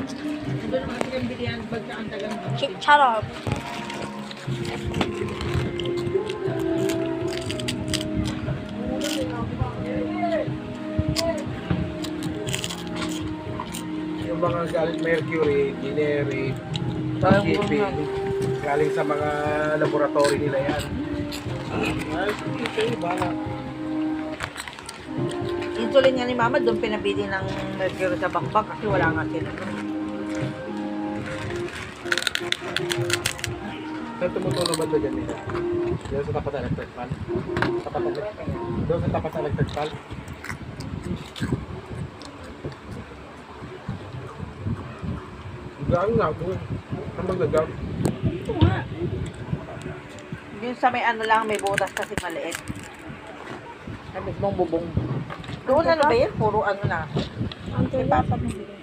Doon naman silang bilihan pagka ang tagang Charot. Yung mga galing Mercury, Gineri, shipping, galing sa mga laboratory nila yan. Ay, sige, bala. insulin nga ni Mama, doon pinabili ng mercury sa bakbak kasi wala nga sila. Saan tumutulong ba ito dyan nila? Doon sa tapat ng electric fan? Doon sa tapat ng electric fan? Gaan nga po. Ang magagang. Ito nga. Yung sa may ano lang, may butas kasi maliit. Sa mismong bubong. Doon ano ba yan? Puro ano na. Ang tulad pa mo.